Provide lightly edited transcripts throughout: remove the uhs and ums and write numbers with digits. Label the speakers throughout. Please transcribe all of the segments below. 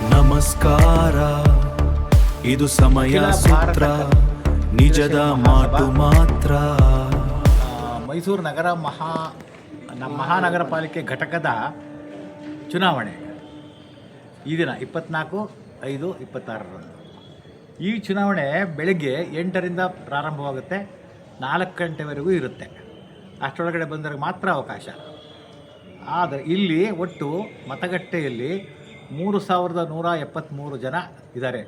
Speaker 1: ನಮಸ್ಕಾರ. ಇದು ಸಮಯ ಸೂತ್ರ, ನಿಜದ ಮಾತು ಮಾತ್ರ.
Speaker 2: ಮೈಸೂರು ನಗರ ಮಹಾನಗರ ಪಾಲಿಕೆ ಘಟಕದ ಚುನಾವಣೆ ಈ ದಿನ 24/5/26 ಈ ಚುನಾವಣೆ ಬೆಳಗ್ಗೆ 8ರಿಂದ ಪ್ರಾರಂಭವಾಗುತ್ತೆ, 4 ಗಂಟೆವರೆಗೂ ಇರುತ್ತೆ. ಅಷ್ಟರೊಳಗಡೆ ಬಂದವರಿಗೆ ಮಾತ್ರ ಅವಕಾಶ. ಆದರೆ ಇಲ್ಲಿ ಒಟ್ಟು ಮತಗಟ್ಟೆಯಲ್ಲಿ 3173 ಜನ ಇದ್ದಾರೆ.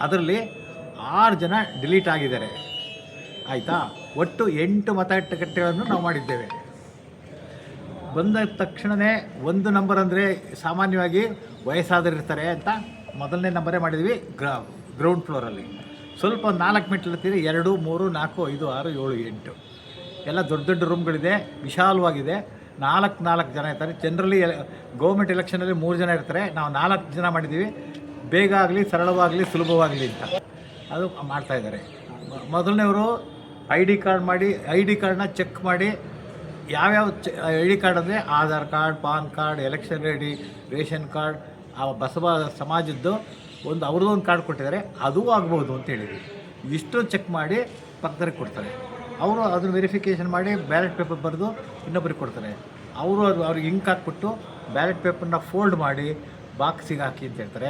Speaker 2: ಅದರಲ್ಲಿ 6 ಜನ ಡಿಲೀಟ್ ಆಗಿದ್ದಾರೆ. ಆಯಿತಾ? ಒಟ್ಟು 8 ಮತಗಟ್ಟೆಗಳನ್ನು ನಾವು ಮಾಡಿದ್ದೇವೆ. ಬಂದ ತಕ್ಷಣವೇ ಒಂದು ನಂಬರ್ ಅಂದರೆ ಸಾಮಾನ್ಯವಾಗಿ ವಯಸ್ಸಾದರಿರ್ತಾರೆ ಅಂತ ಮೊದಲನೇ ನಂಬರೇ ಮಾಡಿದ್ವಿ ಗ್ರೌಂಡ್ ಫ್ಲೋರಲ್ಲಿ. ಸ್ವಲ್ಪ 4 ಮೆಟ್ಲು ಇರ್ತೀರಿ, 2, 3, 4, 5, 6, 7, 8 ಎಲ್ಲ ದೊಡ್ಡ ದೊಡ್ಡ ರೂಮ್ಗಳಿದೆ, ವಿಶಾಲವಾಗಿದೆ. 4 ಜನ ಇರ್ತಾರೆ. ಜನರಲಿ ಗೌರ್ಮೆಂಟ್ ಎಲೆಕ್ಷನಲ್ಲಿ 3 ಜನ ಇರ್ತಾರೆ. ನಾವು 4 ಜನ ಮಾಡಿದ್ದೀವಿ, ಬೇಗ ಆಗಲಿ, ಸರಳವಾಗಲಿ, ಸುಲಭವಾಗಲಿ ಅಂತ. ಅದು ಮಾಡ್ತಾಯಿದ್ದಾರೆ. ಮೊದಲನೇವರು ಐ ಡಿ ಕಾರ್ಡ್ನ ಚೆಕ್ ಮಾಡಿ, ಯಾವ್ಯಾವ ಐ ಡಿ ಕಾರ್ಡ್ ಅಂದರೆ Aadhaar card, PAN card, election ID, ration card, ಆ ಬಸವ ಸಮಾಜದ್ದು ಅವ್ರದ್ದು ಒಂದು ಕಾರ್ಡ್ ಕೊಟ್ಟಿದ್ದಾರೆ, ಅದೂ ಆಗ್ಬೋದು ಅಂತ ಹೇಳಿದ್ವಿ. ಇಷ್ಟು ಚೆಕ್ ಮಾಡಿ ಪಕ್ಕದವ್ರಿಗೆ ಕೊಡ್ತಾರೆ. ಅವರು ಅದನ್ನು ವೆರಿಫಿಕೇಷನ್ ಮಾಡಿ ಬ್ಯಾಲೆಟ್ ಪೇಪರ್ ಬರೆದು ಇನ್ನೊಬ್ಬರಿಗೆ ಕೊಡ್ತಾರೆ. ಅವ್ರಿಗೆ ಇಂಕ್ ಹಾಕ್ಬಿಟ್ಟು ಬ್ಯಾಲೆಟ್ ಪೇಪರ್ನ ಫೋಲ್ಡ್ ಮಾಡಿ ಬಾಕ್ಸಿಗೆ ಹಾಕಿ ಅಂತ ಹೇಳ್ತಾರೆ.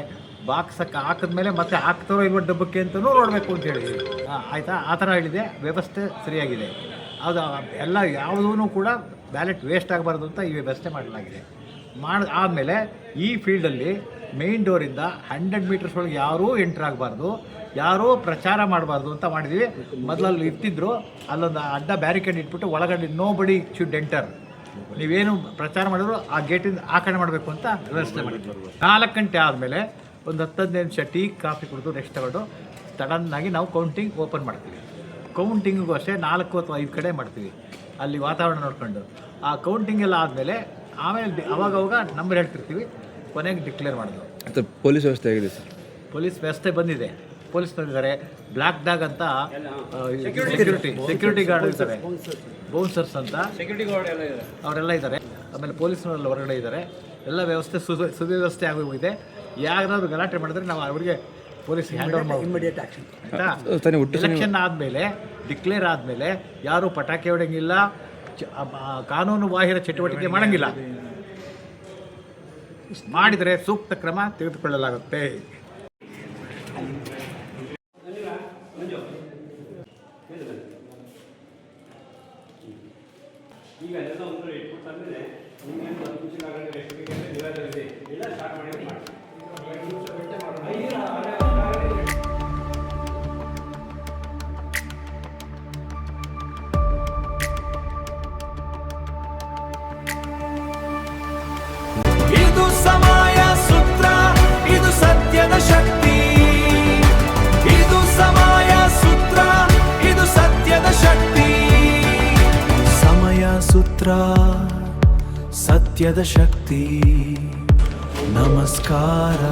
Speaker 2: ಬಾಕ್ಸಕ್ಕೆ ಹಾಕಿದ್ಮೇಲೆ ಮತ್ತೆ ಹಾಕ್ತಾರೋ ಇಲ್ವೋ ಡಬ್ಬಕ್ಕೆ ಅಂತಲೂ ನೋಡಬೇಕು ಅಂತ ಹೇಳಿದ್ವಿ. ಆಯಿತಾ? ಆ ಥರ ಹೇಳಿದೆ. ವ್ಯವಸ್ಥೆ ಸರಿಯಾಗಿದೆ. ಅದು ಎಲ್ಲ ಯಾವುದೂ ಕೂಡ ಬ್ಯಾಲೆಟ್ ವೇಸ್ಟ್ ಆಗಬಾರ್ದು ಅಂತ ಈ ವ್ಯವಸ್ಥೆ ಮಾಡಲಾಗಿದೆ. ಆದಮೇಲೆ ಈ ಫೀಲ್ಡಲ್ಲಿ ಮೇನ್ ಡೋರಿಂದ 100 ಮೀಟರ್ಸ್ ಒಳಗೆ ಯಾರೂ ಎಂಟ್ರ್ ಆಗಬಾರ್ದು, ಯಾರೂ ಪ್ರಚಾರ ಮಾಡಬಾರ್ದು ಅಂತ ಮಾಡಿದ್ವಿ. ಮೊದಲಲ್ಲಿ ಇರ್ತಿದ್ರು, ಅಲ್ಲೊಂದು ಅಡ್ಡ ಬ್ಯಾರಿಕೇಡ್ ಇಟ್ಬಿಟ್ಟು ಒಳಗಡೆ ನೋ ಬಡಿ ಶುಡ್ ಎಂಟರ್, ನೀವೇನು ಪ್ರಚಾರ ಮಾಡಿದ್ರು ಆ ಗೇಟಿಂದ ಆ ಕಡೆ ಮಾಡಬೇಕು ಅಂತ ವ್ಯವಸ್ಥೆ ಮಾಡಿದ್ವಿ. 4 ಗಂಟೆ ಆದಮೇಲೆ ಒಂದು 10-15 ನಿಮಿಷ ಟೀ ಕಾಫಿ ಕುಡಿದು ರೆಸ್ಟ್ ತಗೊಂಡು ಸಡನ್ನಾಗಿ ನಾವು ಕೌಂಟಿಂಗ್ ಓಪನ್ ಮಾಡ್ತೀವಿ. ಕೌಂಟಿಂಗಿಗೂ ಅಷ್ಟೇ 4 ಅಥವಾ 5 ಕಡೆ ಮಾಡ್ತೀವಿ, ಅಲ್ಲಿ ವಾತಾವರಣ ನೋಡ್ಕೊಂಡು. ಆ ಕೌಂಟಿಂಗ್ ಎಲ್ಲ ಆದಮೇಲೆ ಆಮೇಲೆ ಅವಾಗವಾಗ ನಂಬರ್ ಹೇಳ್ತಿರ್ತೀವಿ, ಕೊನೆಗೆ ಡಿಕ್ಲೇರ್ ಮಾಡೋದು.
Speaker 3: ಮತ್ತು ಪೊಲೀಸ್ ವ್ಯವಸ್ಥೆ ಆಗಿದೆ ಸರ್?
Speaker 2: ಪೊಲೀಸ್ ವ್ಯವಸ್ಥೆ ಬಂದಿದೆ, ಪೊಲೀಸ್ನವರಿದ್ದಾರೆ. ಬ್ಲ್ಯಾಕ್ ಡಾಗ್ ಅಂತ ಸೆಕ್ಯೂರಿಟಿ ಗಾರ್ಡ್ ಇದ್ದಾರೆ, ಬೌನ್ಸರ್ಸ್ ಅಂತ ಅವರೆಲ್ಲ ಇದ್ದಾರೆ. ಆಮೇಲೆ ಪೊಲೀಸ್ನವರೆಲ್ಲ ಹೊರಗಡೆ ಇದ್ದಾರೆ. ಎಲ್ಲ ವ್ಯವಸ್ಥೆ ಸುವ್ಯವಸ್ಥೆ ಆಗೋಗಿದೆ. ಯಾರಾದ್ರೂ ಗಲಾಟೆ ಮಾಡಿದ್ರೆ ನಾವು ಅವರಿಗೆ ಪೊಲೀಸ್ ಹ್ಯಾಂಡ್ ಓವರ್ ಮಾಡಿ ಇಮಿಡಿಯೇಟ್ ಆ್ಯಕ್ಷನ್. ಎಲೆಕ್ಷನ್ ಆದಮೇಲೆ ಡಿಕ್ಲೇರ್ ಆದಮೇಲೆ ಯಾರೂ ಪಟಾಕಿ ಹೊಡೆಯಂಗಿಲ್ಲ, ಕಾನೂನು ಬಾಹಿರ ಚಟುವಟಿಕೆ ಮಾಡೋಂಗಿಲ್ಲ. ಮಾಡಿದರೆ ಸೂಕ್ತ ಕ್ರಮ ತೆಗೆದುಕೊಳ್ಳಲಾಗುತ್ತೆ.
Speaker 1: ಇದು ಸಮಯ ಸೂತ್ರ, ಇದು ಸತ್ಯದ ಶಕ್ತಿ. ಇದು ಸಮಯ ಸೂತ್ರ, ಇದು ಸತ್ಯದ ಶಕ್ತಿ. ಸಮಯ ಸೂತ್ರ, ಸತ್ಯದ ಶಕ್ತಿ. ನಮಸ್ಕಾರ.